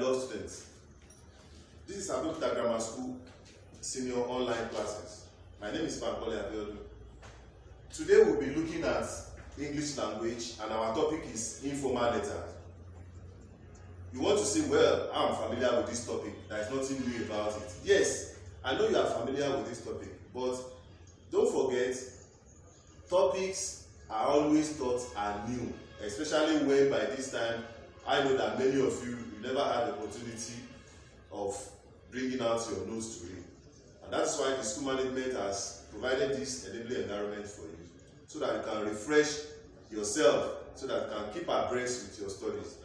beloved students. This is Abeokuta Grammar School Senior Online Classes. My name is Pankole Abiodun. Today we'll be looking at English language, and our topic is informal letter. You want to say, well, I'm familiar with this topic. There is nothing new about it. Yes, I know you are familiar with this topic, but don't forget, topics are always taught anew, especially when by this time, I know that many of you never had the opportunity of bringing out your notes to read. And that's why the school management has provided this enabling environment for you, so that you can refresh yourself, so that you can keep abreast with your studies.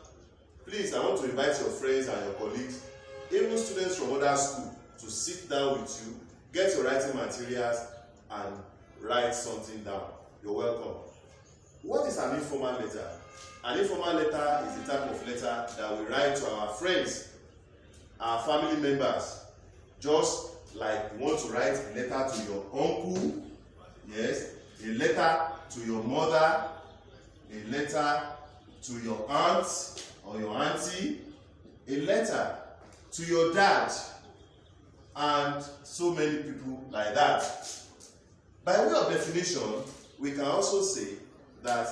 Please, I want to invite your friends and your colleagues, even students from other schools, to sit down with you, get your writing materials, and write something down. You're welcome. What is an informal letter? An informal letter is a type of letter that we write to our friends, our family members, just like you want to write a letter to your uncle, yes, a letter to your mother, a letter to your aunt or your auntie, a letter to your dad, and so many people like that. By way of definition, we can also say that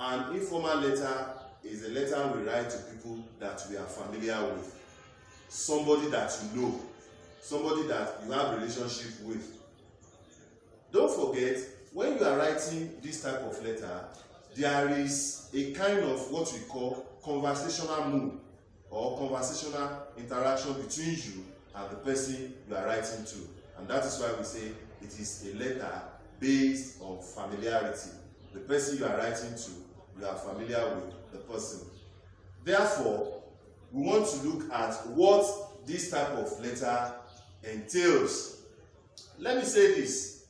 an informal letter is a letter we write to people that we are familiar with, somebody that you know, somebody that you have a relationship with. Don't forget, when you are writing this type of letter, there is a kind of what we call conversational mood or conversational interaction between you and the person you are writing to. And that is why we say it is a letter based on familiarity. The person you are writing to, you are familiar with the person. Therefore, we want to look at what this type of letter entails. Let me say this.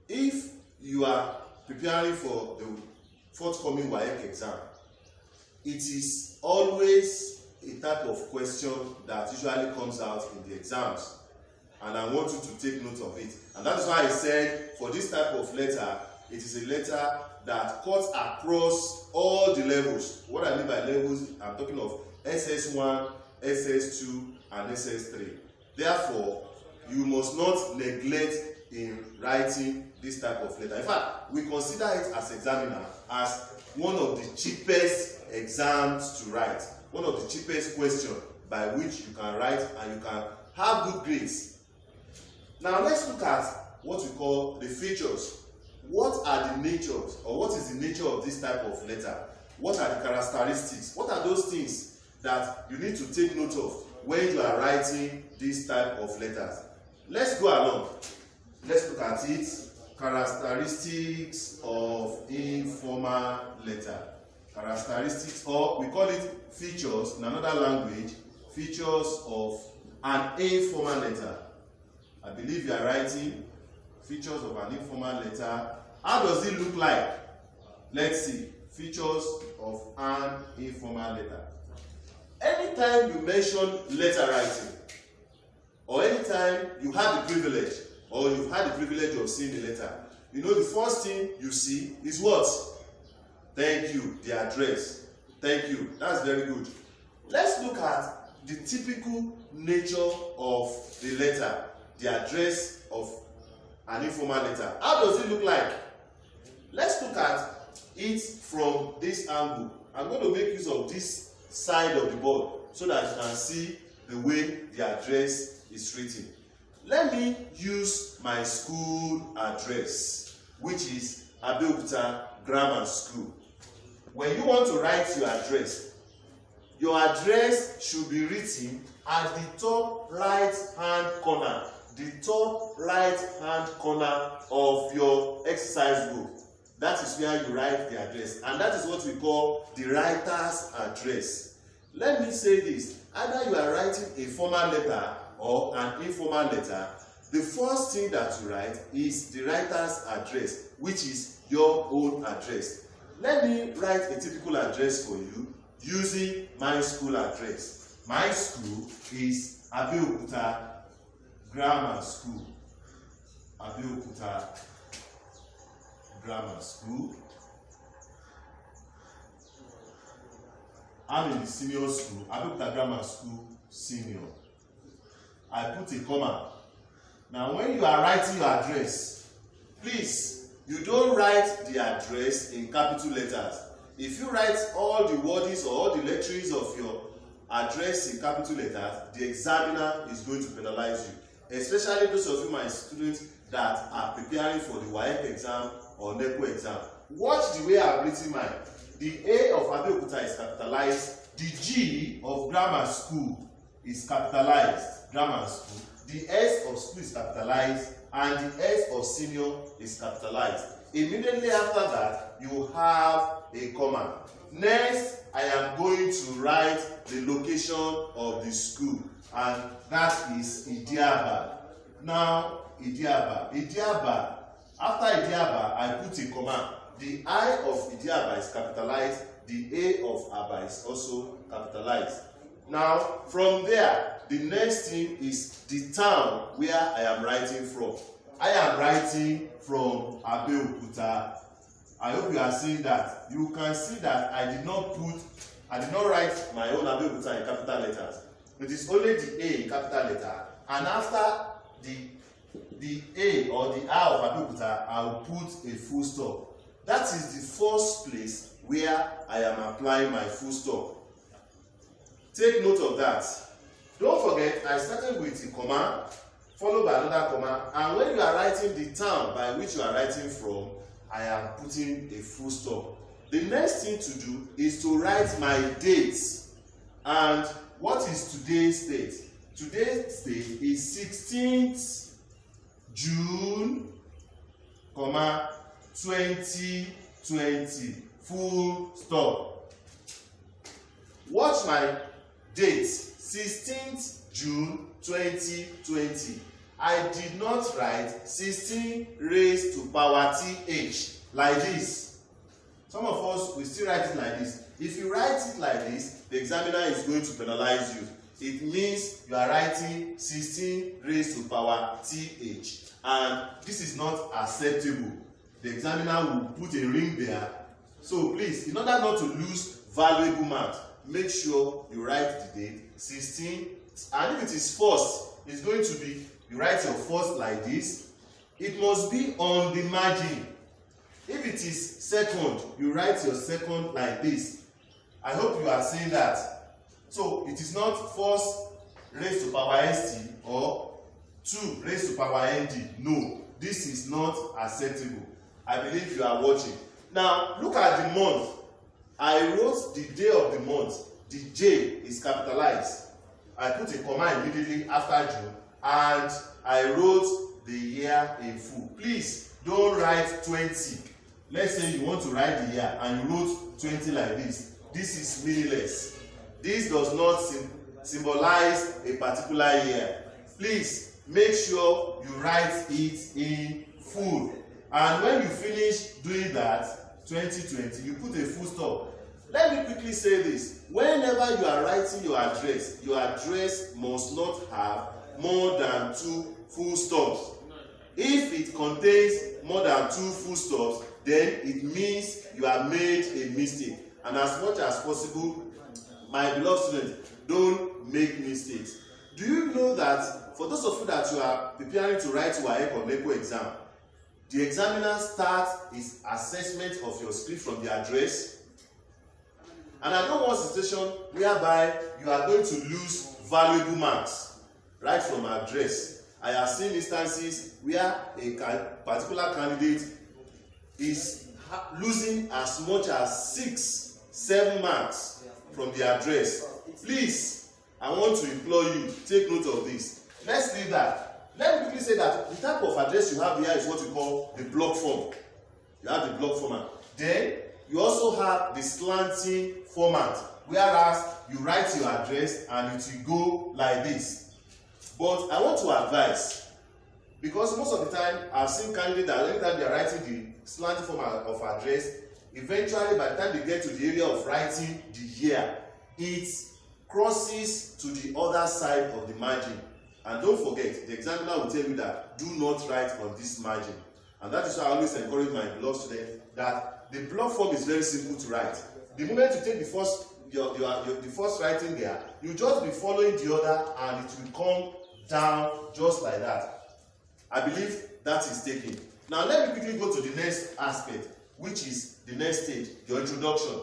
If you are preparing for the forthcoming WAEC exam, it is always a type of question that usually comes out in the exams, and I want you to take note of it. And that's why I said for this type of letter, it is a letter that cuts across all the levels. What I mean by levels, I'm talking of SS1, SS2, and SS3. Therefore, you must not neglect in writing this type of letter. In fact, we consider it as examiner as one of the cheapest exams to write, one of the cheapest questions by which you can write and you can have good grades. Now let's look at what we call the features. What are the natures, or what is the nature of this type of letter? What are the characteristics? What are those things that you need to take note of when you are writing this type of letters? Let's go along. Let's look at it. Characteristics of informal letter. Characteristics, or we call it features in another language, features of an informal letter. I believe you are writing features of an informal letter. How does it look like? Let's see. Features of an informal letter. Anytime you mention letter writing, or anytime you have the privilege, or you've had the privilege of seeing the letter, you know the first thing you see is what? Thank you, the address. Thank you. That's very good. Let's look at the typical nature of the letter, the address of an informal letter. How does it look like? Let's look at it from this angle. I'm going to make use of this side of the board so that you can see the way the address is written. Let me use my school address, which is Abeokuta Grammar School. When you want to write your address should be written at the top right hand corner, the top right hand corner of your exercise book. That is where you write the address, and that is what we call the writer's address. Let me say this: either you are writing a formal letter or an informal letter, the first thing that you write is the writer's address, which is your own address. Let me write a typical address for you using my school address. My school is Abeokuta Grammar School. Abeokuta Grammar School. I'm in the senior school, Abeokuta Grammar School Senior. I put a comma. Now when you are writing your address, please, you don't write the address in capital letters. If you write all the wordings or all the letterings of your address in capital letters, the examiner is going to penalize you. Especially those of you, my students, that are preparing for the WAEC exam or NECO exam. Watch the way I've written mine. The A of Abeokuta is capitalized. The G of grammar school is capitalized, grammar school. The S of school is capitalized, and the S of senior is capitalized. Immediately after that, you have a comma. Next, I am going to write the location of the school, and that is Idiaba. Now, Idiaba. After Idiaba, I put a comma. The I of Idiaba is capitalized. The A of Aba is also capitalized. Now, from there, the next thing is the town where I am writing from. I am writing from Abeokuta. I hope you are seeing that. You can see that I did not write my own Abeokuta in capital letters. It is only the A in capital letter. And after the A or the I of Abeokuta, I will put a full stop. That is the first place where I am applying my full stop. Take note of that. Don't forget, I started with a comma, followed by another comma, and when you are writing the town by which you are writing from, I am putting a full stop. The next thing to do is to write my dates. And what is today's date? Today's date is 16th June, 2020, full stop. Watch my date, 16th June 2020. I did not write 16 raised to power th like this. Some of us will still write it like this. If you write it like this, the examiner is going to penalize you. It means you are writing 16 raised to power th, and this is not acceptable. The examiner will put a ring there. So please, in order not to lose valuable marks, make sure you write the date 16, and if it is first, it's going to be, you write your first like this. It must be on the margin. If it is second, you write your second like this. I hope you are seeing that. So it is not first raised to power st or 2 raised to power nd. No, this is not acceptable. I believe you are watching. Now look at the month. I wrote the day of the month. The J is capitalized. I put a comma immediately after June, and I wrote the year in full. Please don't write 20. Let's say you want to write the year and you wrote 20 like this. This is meaningless. This does not symbolize a particular year. Please make sure you write it in full. And when you finish doing that, 2020, you put a full stop. Let me quickly say this. Whenever you are writing your address must not have more than 2 full stops. If it contains more than 2 full stops, then it means you have made a mistake. And as much as possible, my beloved students, don't make mistakes. Do you know that for those of you that you are preparing to write WAEC or NECO exam, the examiner starts his assessment of your script from the address? And I don't want a situation whereby you are going to lose valuable marks right from address. I have seen instances where a particular candidate is losing as much as 6-7 marks from the address. Please, I want to implore you, take note of this. Let's leave that. Let me quickly say that the type of address you have here is what we call the block form. You have the block format. Then you also have the slanting format, whereas you write your address and it will go like this. But I want to advise, because most of the time I've seen candidates that anytime they are writing the slanting format of address, eventually by the time they get to the area of writing the year, it crosses to the other side of the margin. And don't forget, the examiner will tell you that do not write on this margin. And that is why I always encourage my beloved students that the block form is very simple to write. The moment you take the first the first writing there, you just be following the other and it will come down just like that. I believe that is taken. Now let me quickly go to the next aspect, which is the next stage, your introduction.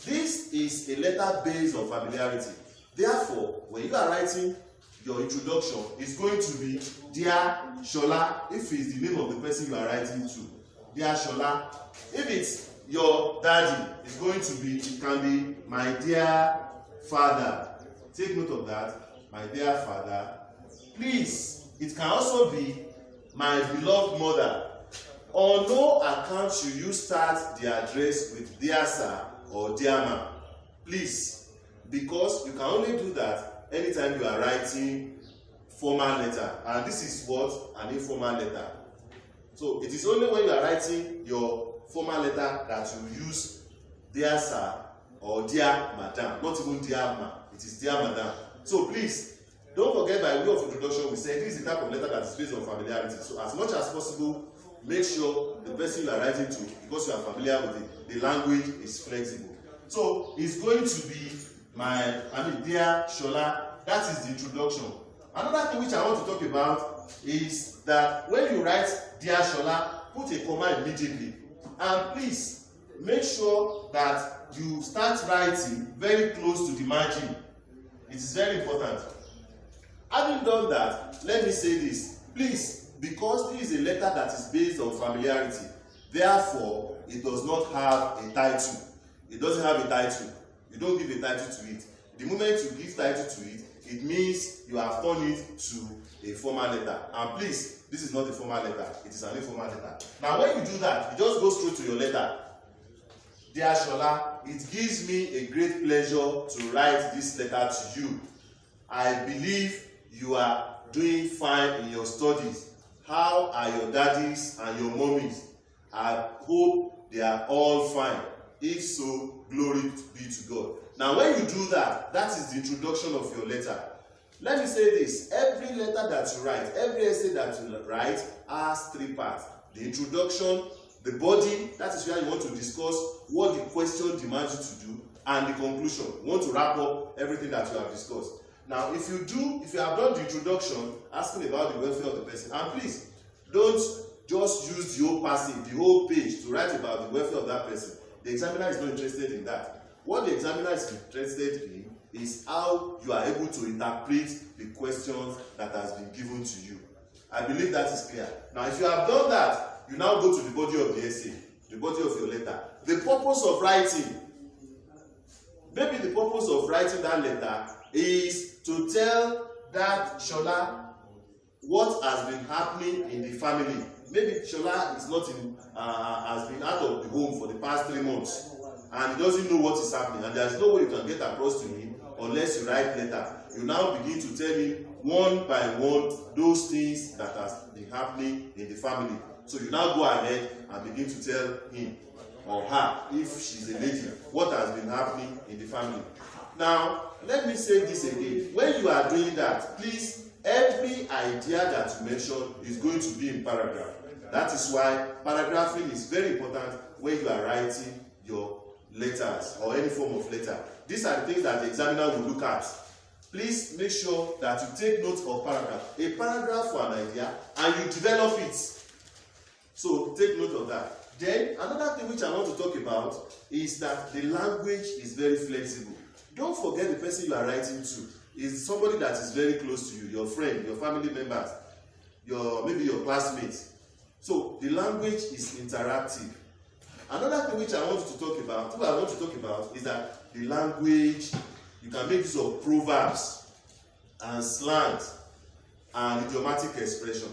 This is a letter based on familiarity. Therefore, when you are writing your introduction, it's going to be Dear Shola, if it's the name of the person you are writing to. Dear Shola. If it's your daddy, it's going to be, it can be my dear father. Take note of that, my dear father. Please, it can also be my beloved mother. On no account should you start the address with dear sir or dear ma. Please, because you can only do that anytime you are writing formal letter, and this is what an informal letter. So it is only when you are writing your formal letter that you use dear sir or dear madam, not even dear ma, it is dear madam. So please, don't forget, by way of introduction, we said this is the type of letter that is based on familiarity. So as much as possible, make sure the person you are writing to, because you are familiar with it, the language is flexible. So it's going to be dear Shola. That is the introduction. Another thing which I want to talk about is that when you write dear Shola, put a comma immediately. And please make sure that you start writing very close to the margin. It is very important. Having done that, let me say this. Please, because this is a letter that is based on familiarity, therefore it does not have a title. It doesn't have a title. You don't give a title to it. The moment you give title to it, it means you have turned it to a formal letter. And please, this is not a formal letter, it is an informal letter. Now when you do that, you just go straight to your letter. Dear Shola, it gives me a great pleasure to write this letter to you. I believe you are doing fine in your studies. How are your daddies and your mommies? I hope they are all fine. If so, glory be to God. Now when you do that, that is the introduction of your letter. Let me say this, every letter that you write, every essay that you write has three parts. The introduction, the body, that is where you want to discuss what the question demands you to do, and the conclusion. You want to wrap up everything that you have discussed. Now if you have done the introduction, asking about the welfare of the person, and please, don't just use the whole passage, the whole page to write about the welfare of that person. The examiner is not interested in that. What the examiner is interested in is how you are able to interpret the questions that has been given to you. I believe that is clear. Now, if you have done that, you now go to the body of the essay, the body of your letter. The purpose of writing, maybe the purpose of writing that letter is to tell that Shola what has been happening in the family. Maybe Shola is not has been out of the home for the past 3 months, and he doesn't know what is happening, and there is no way you can get across to him unless you write letter. You now begin to tell him one by one those things that has been happening in the family. So you now go ahead and begin to tell him or her, if she's a lady, what has been happening in the family. Now let me say this again. When you are doing that, please, every idea that you mention is going to be in paragraph. That is why paragraphing is very important when you are writing your letters or any form of letter. These are the things that the examiner will look at. Please make sure that you take note of paragraph. A paragraph for an idea, and you develop it. So take note of that. Then another thing which I want to talk about is that the language is very flexible. Don't forget the person you are writing to is somebody that is very close to you, your friend, your family members, maybe your classmates. So the language is interactive. Another thing which I want to talk about, is that the language, you can make use of proverbs and slangs and idiomatic expression.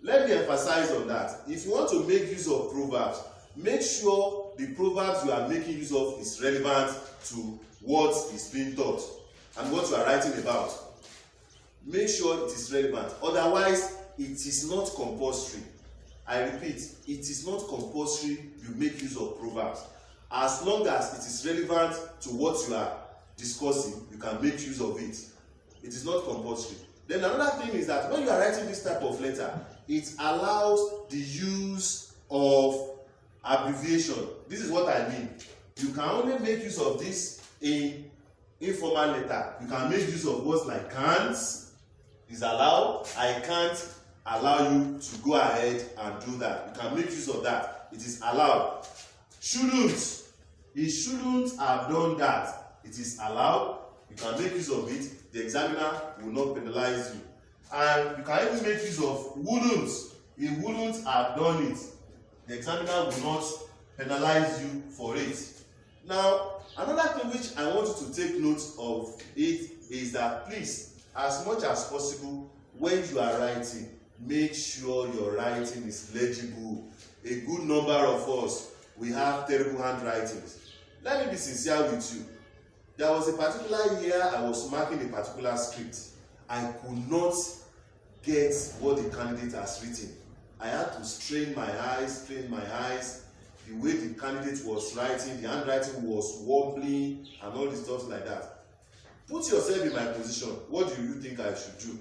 Let me emphasize on that. If you want to make use of proverbs, make sure the proverbs you are making use of is relevant to what is being taught and what you are writing about. Make sure it is relevant. Otherwise, it is not compulsory. I repeat, it is not compulsory you make use of proverbs. As long as it is relevant to what you are discussing, you can make use of it. It is not compulsory. Then another thing is that when you are writing this type of letter, it allows the use of abbreviation. This is what I mean. You can only make use of this in informal letter, you can make use of words like can't is allowed. I can't allow you to go ahead and do that. You can make use of that. It is allowed. Shouldn't. He shouldn't have done that. It is allowed. You can make use of it. The examiner will not penalize you. And you can even make use of wouldn't. He wouldn't have done it. The examiner will not penalize you for it. Now, another thing which I want you to take note of it is that please, as much as possible, when you are writing, make sure your writing is legible. A good number of us, we have terrible handwritings. Let me be sincere with you. There was a particular year I was marking a particular script. I could not get what the candidate has written. I had to strain my eyes. The way the candidate was writing, the handwriting was wobbling and all the stuff like that. Put yourself in my position. What do you think I should do?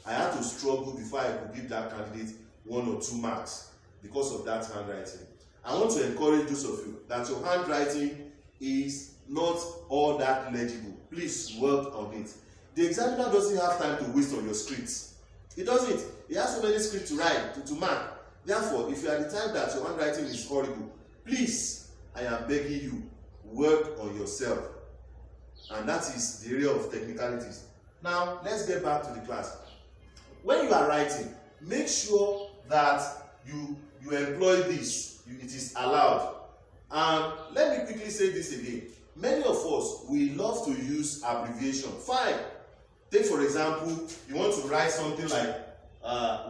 I had to struggle before I could give that candidate 1 or 2 marks because of that handwriting. I want to encourage those of you that your handwriting is not all that legible. Please work on it. The examiner doesn't have time to waste on your scripts. He doesn't. He has so many scripts to write, to mark. Therefore, if you are the type that your handwriting is horrible, please, I am begging you, work on yourself. And that is the area of technicalities. Now, let's get back to the class. When you are writing, make sure that you employ this. It is allowed. And let me quickly say this again. Many of us, we love to use abbreviation. Fine. Take for example, you want to write something like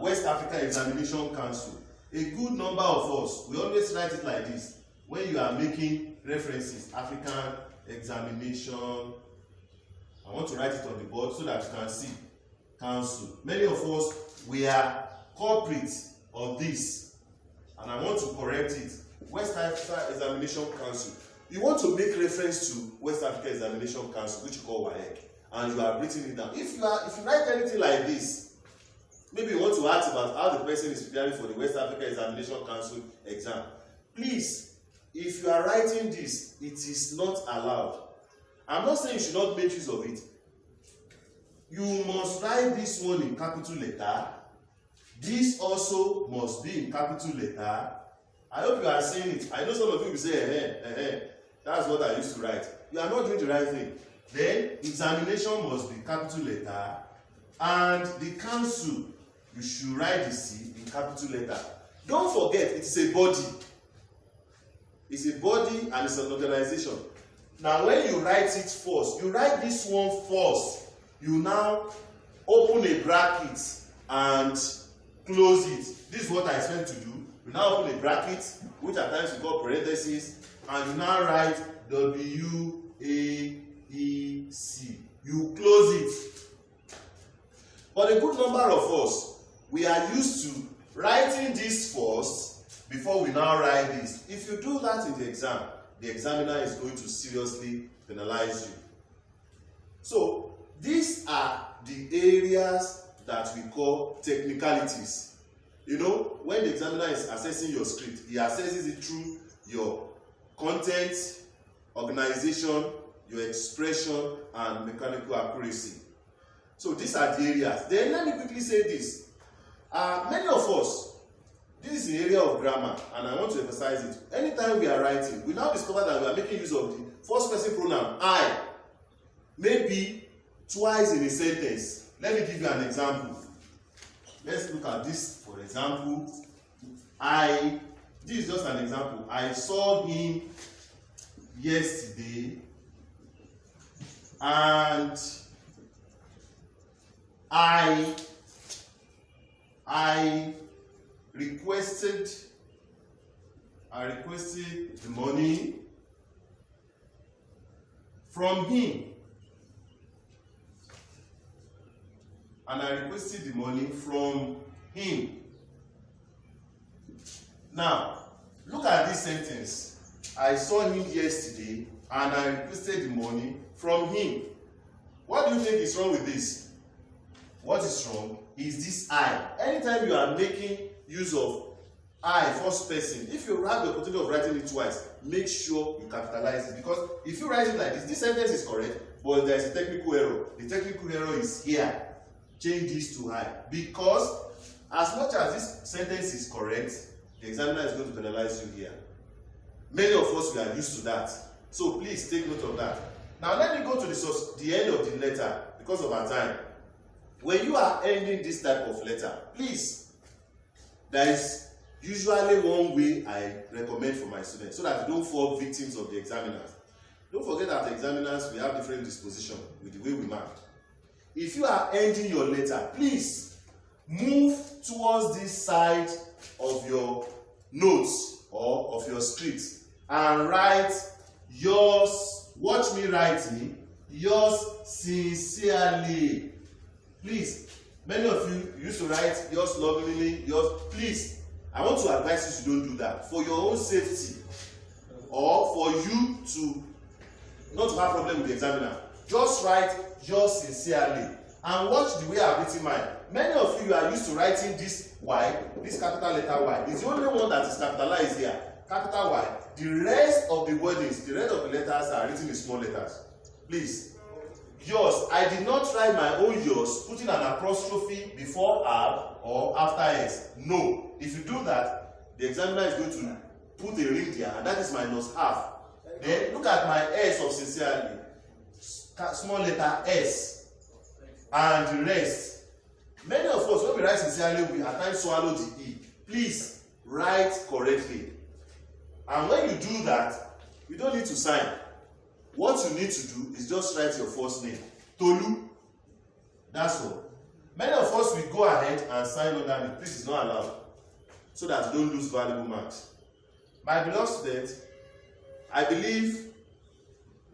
West Africa Examination Council. A good number of us, we always write it like this. When you are making references, African Examination, I want to write it on the board so that you can see. Council. Many of us, we are culprits of this. And I want to correct it. West Africa Examination Council. You want to make reference to West Africa Examination Council, which you call WAEC, and you have written it down. If you write anything like this, maybe you want to ask about how the person is preparing for the West Africa Examination Council exam. Please, if you are writing this, it is not allowed. I'm not saying you should not make use of it. You must write this one in capital letter. This also must be in capital letter. I hope you are saying it. I know some of you will say, that's what I used to write. You are not doing the right thing. Then, examination must be capital letter. And the council, you should write the C in capital letter. Don't forget, it's a body. It's a body and it's an organization. Now, when you write it first, you write this one first. You now open a bracket and close it. This is what I expect to do. You now open a bracket, which at times you call parentheses, and you now write WAEC. You close it. But a good number of us, we are used to writing this first before we now write this. If you do that in the exam, the examiner is going to seriously penalize you. So, these are the areas that we call technicalities. You know, when the examiner is assessing your script, he assesses it through your content, organization, your expression, and mechanical accuracy. So these are the areas. Then let me quickly say this. Many of us, this is the area of grammar, and I want to emphasize it. Anytime we are writing, we now discover that we are making use of the first person pronoun, I, maybe twice in a sentence. Let me give you an example. Let's look at this, for example. This is just an example. I saw him yesterday, and I requested the money from him. And I requested the money from him. Now, look at this sentence. I saw him yesterday and I requested the money from him. What do you think is wrong with this? What is wrong is this I. Anytime you are making use of I, first person. If you have the opportunity of writing it twice, make sure you capitalize it, because if you write it like this sentence is correct, but there is a technical error. The technical error is here. Change this to I, because as much as this sentence is correct, the examiner is going to penalize you here. Many of us, we are used to that. So please take note of that. Now let me go to the end of the letter because of our time. When you are ending this type of letter, please, there is usually one way I recommend for my students so that you don't fall victims of the examiners. Don't forget that the examiners, we have different disposition with the way we mark. If you are ending your letter, please move towards this side of your notes or of your script and write yours. Watch me writing yours sincerely. Please, many of you used to write yours lovingly, yours. Please, I want to advise you to don't do that for your own safety or for you to not to have problem with the examiner. Just write yours sincerely and watch the way I've written mine. Many of you are used to writing this Y, this capital letter Y. It's the only one that is capitalized here, capital Y. The rest of the wordings, the rest of the letters are written in small letters. Please, yours. I did not write my own yours putting an apostrophe before R or after S. No. If you do that, the examiner is going to put a ring there, and that is minus half. Then look at my S of sincerely. Small letter S. And the rest. Many of us, when we write sincerely, we at times swallow the E. Please write correctly. And when you do that, you don't need to sign. What you need to do is just write your first name. Tolu. That's all. Many of us will go ahead and sign underneath. This is not allowed, so that you don't lose valuable marks. My beloved students, I believe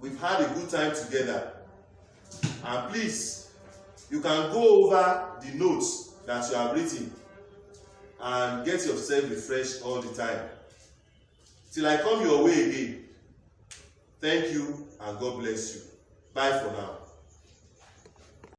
we've had a good time together. And please, you can go over the notes that you have written and get yourself refreshed all the time. Till I come your way again. Thank you and God bless you. Bye for now.